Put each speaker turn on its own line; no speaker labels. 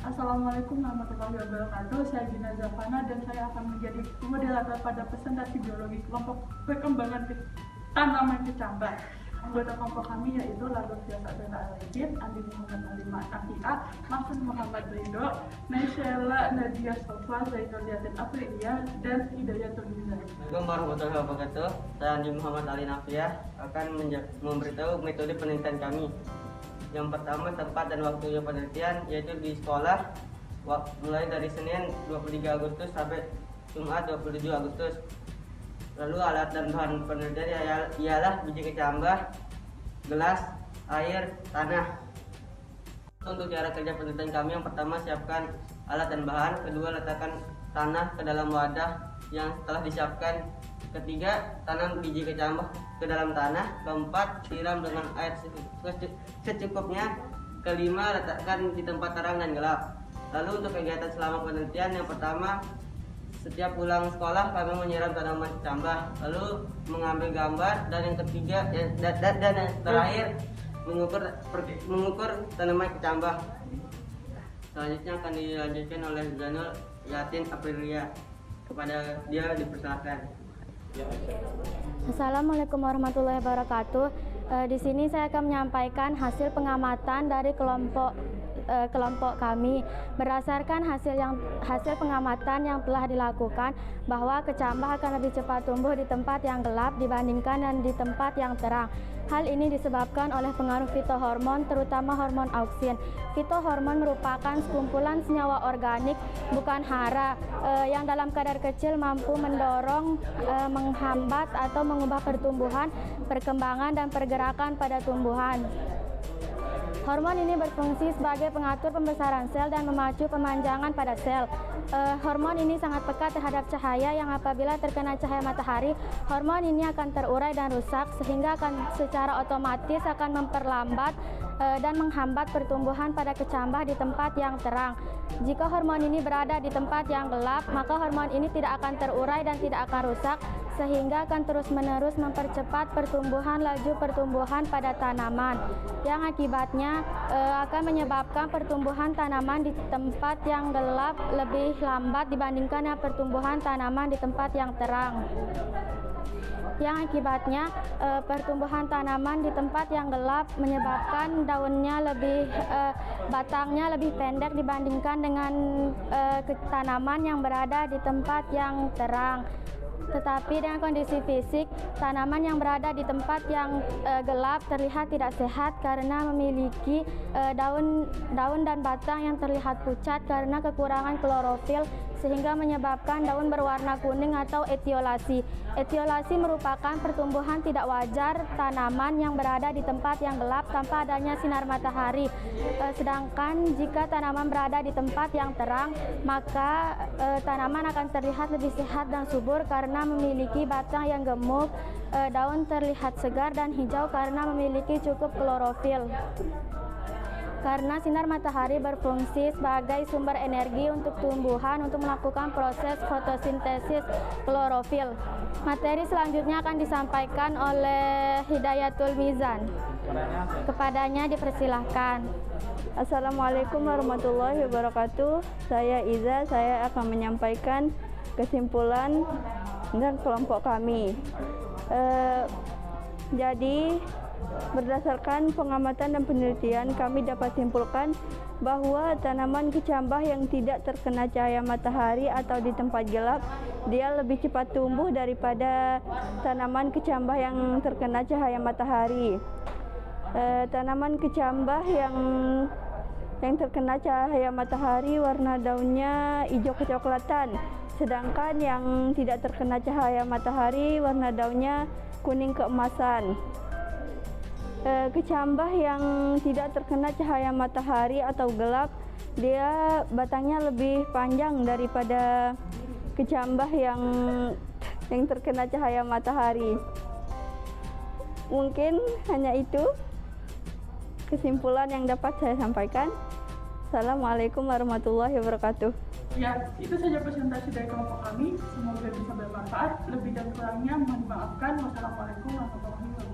Assalamualaikum warahmatullahi wabarakatuh. Saya Gina Zafana dan saya akan menjadi moderator pada presentasi biologi kelompok perkembangan tanaman kecambah. Anggota kelompok kami yaitu Ladovia Sabrina Alidin, Andi Muhammad Alima Akia, Mahfud Muhammad Ridho, Naisela Nadia Sofa, Zainul Yatin Aprilia, dan Hidayatul Nizam.
Assalamualaikum warahmatullahi wabarakatuh. Saya Andi Muhammad Ali Nafiah akan memberitahu metode penelitian kami. Yang pertama, tempat dan waktunya penelitian yaitu di sekolah mulai dari Senin 23 Agustus sampai Jumat 27 Agustus. Lalu alat dan bahan penelitian ialah biji kecambah, gelas, air, tanah. Untuk cara kerja penelitian kami, yang pertama siapkan alat dan bahan, kedua letakkan tanah ke dalam wadah yang telah disiapkan, ketiga tanam biji kecambah ke dalam tanah, keempat siram dengan air secukupnya, kelima letakkan di tempat terang dan gelap. Lalu untuk kegiatan selama penelitian, yang pertama setiap pulang sekolah kami menyiram tanaman kecambah, lalu mengambil gambar, dan yang ketiga dan yang terakhir mengukur tanaman kecambah. Selanjutnya akan dilanjutkan oleh Zainul Yatin Aprilia. Kepada dia dipersilakan.
Assalamualaikum warahmatullahi wabarakatuh. Di sini saya akan menyampaikan hasil pengamatan dari kelompok kami. Berdasarkan hasil pengamatan yang telah dilakukan, bahwa kecambah akan lebih cepat tumbuh di tempat yang gelap dibandingkan dan di tempat yang terang. Hal ini disebabkan oleh pengaruh fitohormon, terutama hormon auksin. Fitohormon merupakan sekumpulan senyawa organik, bukan hara, yang dalam kadar kecil mampu mendorong, menghambat atau mengubah pertumbuhan, perkembangan, dan pergerakan pada tumbuhan. Hormon ini berfungsi sebagai pengatur pembesaran sel dan memacu pemanjangan pada sel. Hormon ini sangat peka terhadap cahaya, yang apabila terkena cahaya matahari, hormon ini akan terurai dan rusak, sehingga akan secara otomatis akan memperlambat dan menghambat pertumbuhan pada kecambah di tempat yang terang. Jika hormon ini berada di tempat yang gelap, maka hormon ini tidak akan terurai dan tidak akan rusak, sehingga akan terus-menerus mempercepat laju pertumbuhan pada tanaman, yang akibatnya akan menyebabkan pertumbuhan tanaman di tempat yang gelap lebih lambat dibandingkan pertumbuhan tanaman di tempat yang terang. Yang akibatnya pertumbuhan tanaman di tempat yang gelap menyebabkan batangnya lebih pendek dibandingkan dengan tanaman yang berada di tempat yang terang. Tetapi dengan kondisi fisik, tanaman yang berada di tempat yang gelap terlihat tidak sehat karena memiliki daun dan batang yang terlihat pucat karena kekurangan klorofil, sehingga menyebabkan daun berwarna kuning atau etiolasi. Etiolasi merupakan pertumbuhan tidak wajar tanaman yang berada di tempat yang gelap tanpa adanya sinar matahari. Sedangkan jika tanaman berada di tempat yang terang, maka tanaman akan terlihat lebih sehat dan subur karena memiliki batang yang gemuk, daun terlihat segar dan hijau karena memiliki cukup klorofil. Karena sinar matahari berfungsi sebagai sumber energi untuk tumbuhan untuk melakukan proses fotosintesis klorofil. Materi selanjutnya akan disampaikan oleh Hidayatul Mizan. Kepadanya dipersilahkan.
Assalamualaikum warahmatullahi wabarakatuh. Saya Iza, saya akan menyampaikan kesimpulan dan kelompok kami. Jadi berdasarkan pengamatan dan penelitian, kami dapat simpulkan bahwa tanaman kecambah yang tidak terkena cahaya matahari atau di tempat gelap, dia lebih cepat tumbuh daripada tanaman kecambah yang terkena cahaya matahari. Tanaman kecambah yang terkena cahaya matahari warna daunnya hijau kecoklatan, sedangkan yang tidak terkena cahaya matahari warna daunnya kuning keemasan. Kecambah yang tidak terkena cahaya matahari atau gelap, dia batangnya lebih panjang daripada kecambah yang terkena cahaya matahari. Mungkin hanya itu kesimpulan yang dapat saya sampaikan. Assalamualaikum warahmatullahi wabarakatuh.
Ya, itu saja presentasi dari kelompok kami. Semoga bisa bermanfaat. Lebih dan kurangnya mohon dimaafkan. Wassalamualaikum warahmatullahi wabarakatuh.